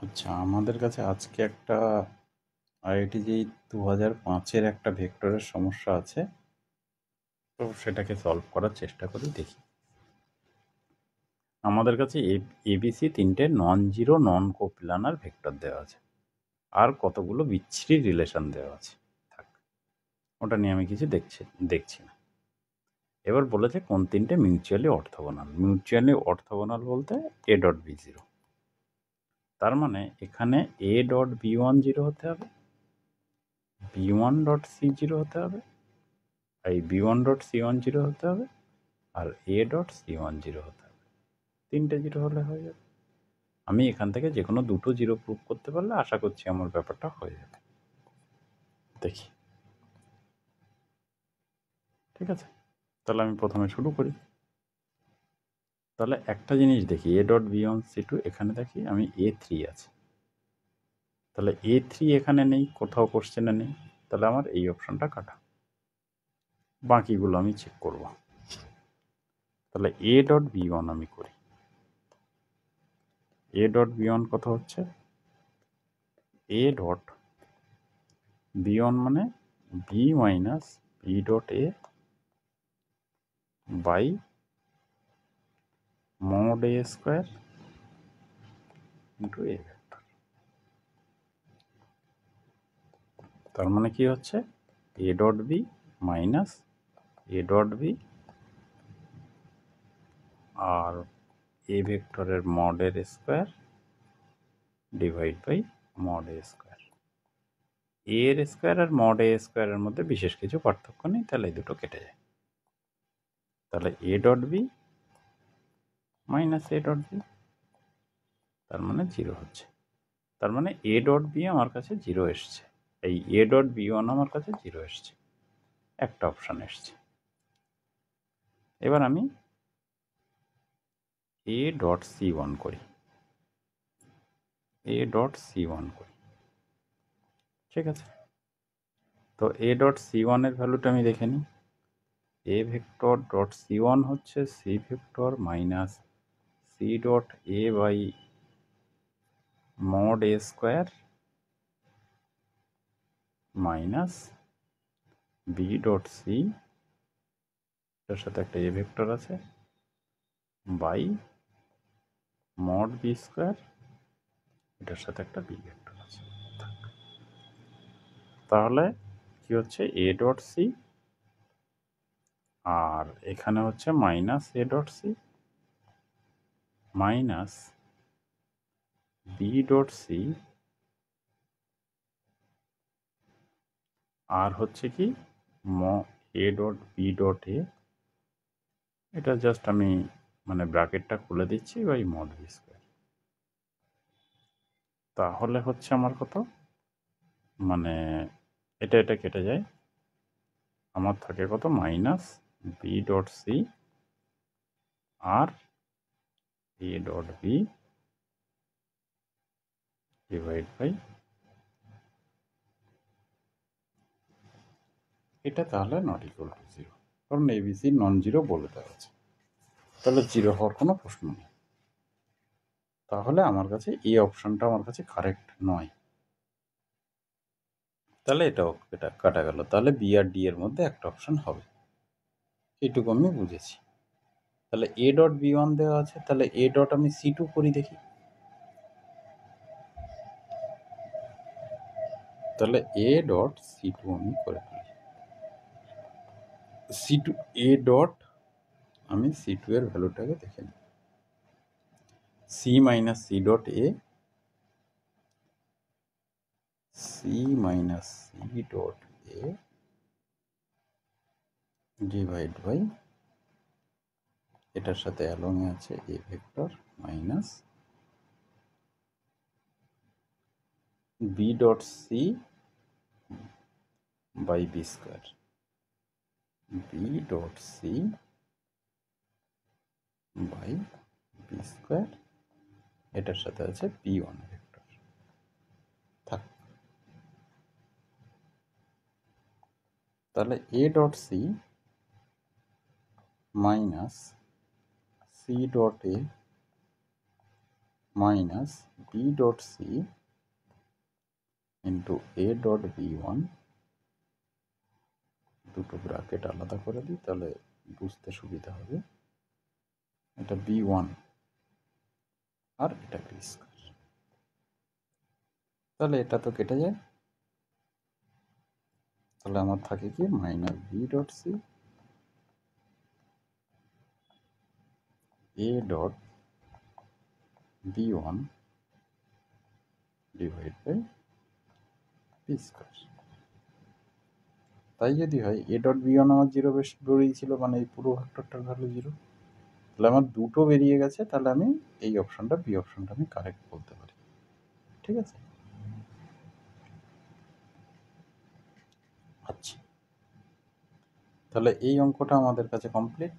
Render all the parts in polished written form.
আচ্ছা, আমাদের কাছে আজকে একটা IITJEE 2005-এর একটা ভেক্টরের সমস্যা আছে। তো সেটাকে সলভ করার চেষ্টা করি, দেখি। আমাদের কাছে ABC 3টে নন জিরো নন কোপ্লানার ভেক্টর দেওয়া আছে, আর কতগুলো বিচ্ছিরি রিলেশন দেওয়া আছে। থাক, ওটা নিয়ে আমি কিছু দেখছি না। এবার বলেছে কোন 3টে মিউচুয়ালি অর্থোগোনাল। মিউচুয়ালি অর্থোগোনাল বলতে A.B0। তার মানে এখানে A.B10 হতে হবে, B1.C0 হতে হবে, এই B1.C10 হতে হবে, আর A.C10 হতে হবে। 3টে জিরো হলে হয়ে যাবে। আমি এখান থেকে যে কোনো দুটো জিরো প্রুভ করতে পারলে আশা করছি আমার ব্যাপারটা হয়ে যাবে। দেখি, ঠিক আছে? তাহলে আমি প্রথমে শুরু করি। তাহলে একটা জিনিস দেখি, A.B1C2 এখানে দেখি আমি A3 আছে। তাহলে A3 এখানে নেই, কোথাও কোশ্চেনে নেই। তাহলে আমার এই অপশনটা কাটা, বাকিগুলো আমি চেক করব। তাহলে A.B1 আমি করি। A.B1 কত হচ্ছে? A.B1 মানে B minus B.A by mod A square into A vector. তার মানে কি হচ্ছে? A.B মাইনাস A.B আর A ভেক্টরের mod এর square divide by mod A square. A এর স্কোয়ার আর mod A স্কোয়ারের মধ্যে বিশেষ কিছু পার্থক্য নেই, তাহলে এই দুটো কেটে যায়। তাহলে A.B মাইনাস A.B, তার মানে 0 হচ্ছে। তার মানে A.B আমার কাছে 0 এসছে, এই A.B1 আমার কাছে 0 এসছে, একটা অপশান এসছে। এবার আমি A.C1 করি। A.C1 করি, ঠিক আছে? তো A.C1 এর ভ্যালুটা আমি দেখে নিই। A ভেক্টর ডট C1 হচ্ছে C vector minus C.A by mod A square minus B.C, এর সাথে একটা A ভেক্টর আছে, বাই mod B স্কোয়ার, এটার সাথে একটা B ভেক্টর আছে। তাহলে কি হচ্ছে? A.C আর এখানে হচ্ছে মাইনাস A.C মাইনাস B.C আর হচ্ছে কি A.B.A, এটা জাস্ট আমি মানে ব্র্যাকেটটা খুলে দিচ্ছি বাই mod B স্কোয়ার। তাহলে হচ্ছে আমার কত, মানে এটা কেটে যায়, আমার থাকে কত? Minus B.C R A.B divide by এটা। তাহলে নট ইকুয়াল টু 0, কারণ ABC নন জিরো বলে দেওয়া আছে। তাহলে 0 হওয়ার কোনো প্রশ্ন নেই। তাহলে আমার কাছে এই অপশানটা আমার কাছে কারেক্ট নয়। তাহলে এটা কাটা গেল। তাহলে বি আর ডি এর মধ্যে একটা অপশান হবে, এইটুকু আমি বুঝেছি। তাহলে A.B1 দেওয়া আছে, তাহলে আমি C2 করি দেখি। তাহলে A.C2 আমি করে ফেলি। C2 আমি C2 এর ভ্যালুটাকে দেখে নিই। C minus C.A, C minus C.A divide by এটার সাথে অ্যালং এ আছে A vector minus B.C by B square. B.C by B square, এটার সাথে আছে B1 ভেক্টর। থাক। তাহলে A.C minus C.A minus B dot C into A dot B one, দুটো ব্র্যাকেট আলাদা করে দিই তাহলে বুঝতে সুবিধা হবে। এটা বি ওয়ান আর এটা বি স্কয়ার। তাহলে এটা তো কেটে যায়, তাহলে আমার থাকে কি minus B dot C A dot B one divide by B square. তাই যদি হয় এ ডট বি ওয়ান আমার জিরো বেরিয়েছিল, মানে এই পুরো ভেক্টরটার ভ্যালু জিরো, তাহলে আমার দুটো বেরিয়ে গেছে, তাহলে আমি এই অপশনটা বি অপশনটা আমি কারেক্ট বলতে পারি। ঠিক আছে, আচ্ছা তাহলে এই অঙ্কটা আমাদের কাছে কমপ্লিট।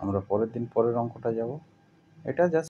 আমরা পরের দিন পরের অঙ্কটা যাব। এটা জাস্ট